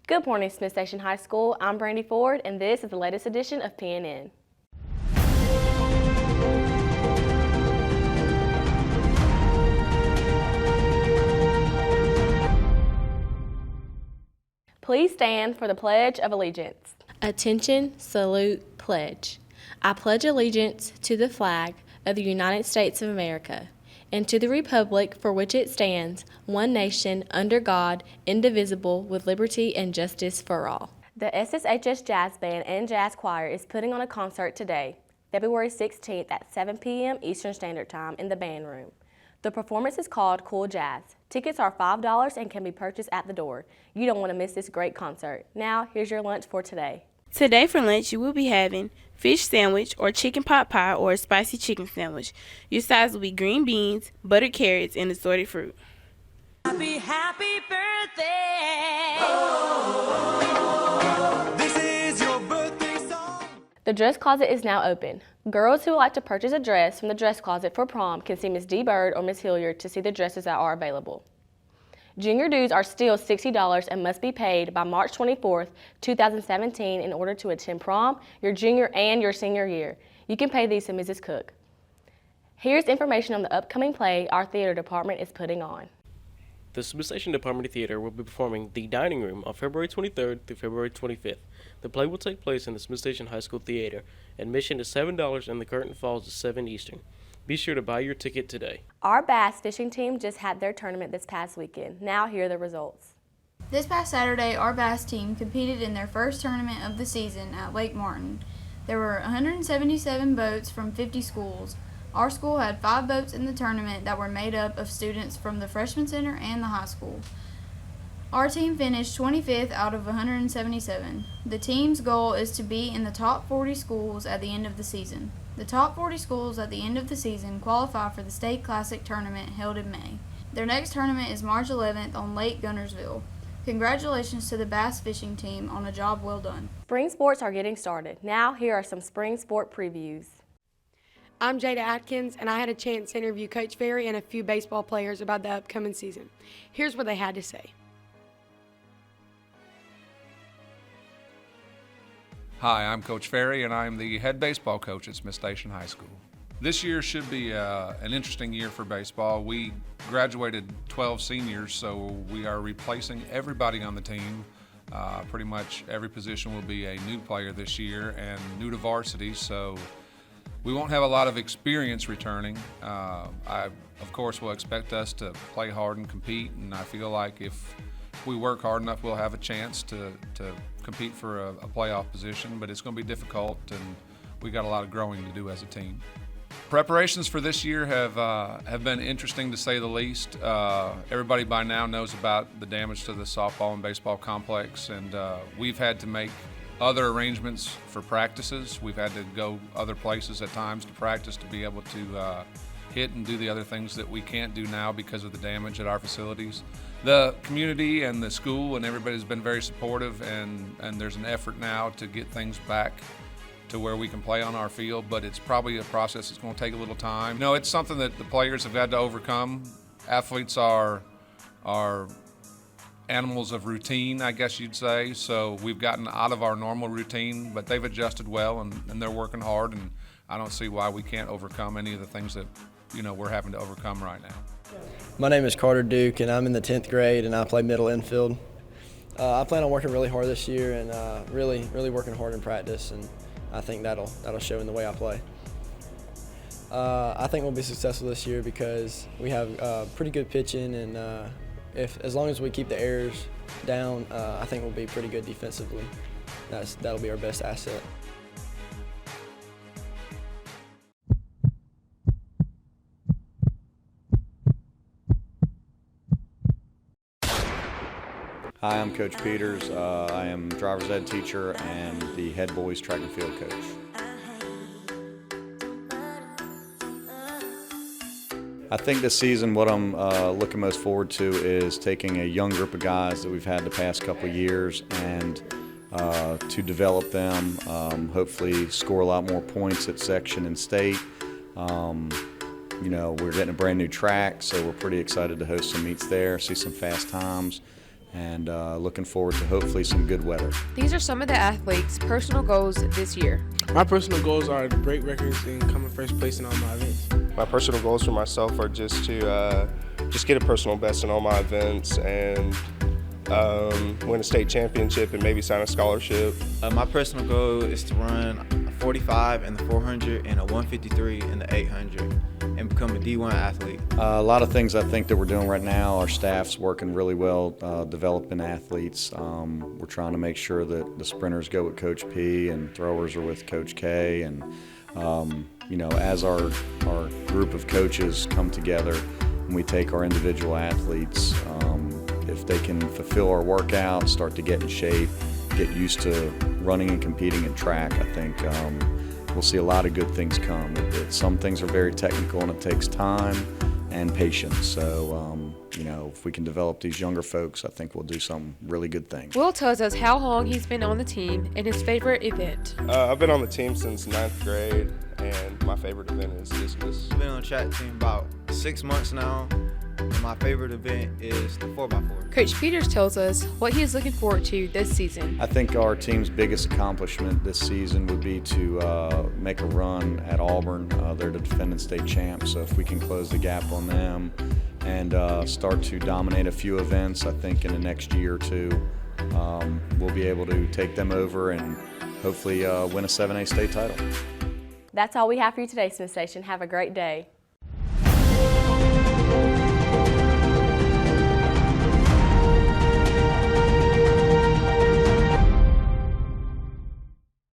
Good morning, Smith Station High School. I'm Brandy Ford, and this is the latest edition of PNN. Please stand for the Pledge of Allegiance. Attention, salute, pledge. I pledge allegiance to the flag of the United States of America and to the republic for which it stands, one nation, under God, indivisible, with liberty and justice for all. The SSHS Jazz Band and Jazz Choir is putting on a concert today, February 16th at 7 p.m. Eastern Standard Time in the band room. The performance is called Cool Jazz. Tickets are $5 and can be purchased at the door. You don't want to miss this great concert. Now, here's your lunch for today. Today for lunch, you will be having fish sandwich or chicken pot pie or a spicy chicken sandwich. Your sides will be green beans, buttered carrots, and assorted fruit. Happy birthday! Oh, this is your birthday song. The dress closet is now open. Girls who would like to purchase a dress from the dress closet for prom can see Ms. D. Bird or Ms. Hilliard to see the dresses that are available. Junior dues are still $60 and must be paid by March 24th, 2017 in order to attend prom, your junior and your senior year. You can pay these to Mrs. Cook. Here's information on the upcoming play our theater department is putting on. The Smith Station Department of Theater will be performing The Dining Room on February 23rd through February 25th. The play will take place in the Smith Station High School Theater. Admission is $7 and the curtain falls at 7 Eastern. Be sure to buy your ticket today. Our bass fishing team just had their tournament this past weekend. Now here are the results. This past Saturday, our bass team competed in their first tournament of the season at Lake Martin. There were 177 boats from 50 schools. Our school had 5 boats in the tournament that were made up of students from the freshman center and the high school. Our team finished 25th out of 177. The team's goal is to be in the top 40 schools at the end of the season. The top 40 schools at the end of the season qualify for the State Classic Tournament held in May. Their next tournament is March 11th on Lake Gunnersville. Congratulations to the bass fishing team on a job well done. Spring sports are getting started. Now here are some spring sport previews. I'm Jada Atkins, and I had a chance to interview Coach Ferry and a few baseball players about the upcoming season. Here's what they had to say. Hi, I'm Coach Ferry, and I'm the head baseball coach at Smith Station High School. This year should be an interesting year for baseball. We graduated 12 seniors, so we are replacing everybody on the team. Pretty much every position will be a new player this year and new to varsity, so we won't have a lot of experience returning. I, of course, will expect us to play hard and compete, and I feel like if we work hard enough, we'll have a chance to compete for a playoff position, but it's going to be difficult, and we got a lot of growing to do as a team. Preparations for this year have been interesting to say the least. Everybody by now knows about the damage to the softball and baseball complex, and we've had to make other arrangements for practices. We've had to go other places at times to practice to be able to hit and do the other things that we can't do now because of the damage at our facilities. The community and the school and everybody's been very supportive, and there's an effort now to get things back to where we can play on our field, but it's probably a process that's going to take a little time. No, it's something that the players have had to overcome. Athletes are animals of routine, I guess you'd say, so we've gotten out of our normal routine, but they've adjusted well, and they're working hard, and I don't see why we can't overcome any of the things that we're having to overcome right now. My name is Carter Duke, and I'm in the 10th grade, and I play middle infield. I plan on working really hard this year and really working hard in practice, and I think that'll show in the way I play. I think we'll be successful this year because we have pretty good pitching, and as long as we keep the errors down, I think we'll be pretty good defensively. That'll be our best asset. Hi, I'm Coach Peters. I am driver's ed teacher and the head boys track and field coach. I think this season what I'm looking most forward to is taking a young group of guys that we've had the past couple of years and to develop them, hopefully score a lot more points at section and state. We're getting a brand new track, so we're pretty excited to host some meets there, see some fast times, and looking forward to hopefully some good weather. These are some of the athletes' personal goals this year. My personal goals are to break records and come in first place in all my events. My personal goals for myself are just to get a personal best in all my events and win a state championship and maybe sign a scholarship. My personal goal is to run a 45 in the 400 and a 153 in the 800 and become a D1 athlete. A lot of things I think that we're doing right now, our staff's working really well developing athletes. We're trying to make sure that the sprinters go with Coach P and throwers are with Coach K, and you know, as our group of coaches come together and we take our individual athletes, if they can fulfill our workout, start to get in shape, get used to running and competing in track, I think we'll see a lot of good things come. Some things are very technical and it takes time and patience. So, you know, if we can develop these younger folks, I think we'll do some really good things. Will tells us how long he's been on the team and his favorite event. I've been on the team since 9th grade, and my favorite event is discus. I've been on the track team about 6 months now, and my favorite event is the 4x4. Coach Peters tells us what he is looking forward to this season. I think our team's biggest accomplishment this season would be to make a run at Auburn. They're the defending state champs, so if we can close the gap on them and start to dominate a few events, I think in the next year or two we'll be able to take them over and hopefully win a 7A state title. That's all we have for you today, Smith Station. Have a great day.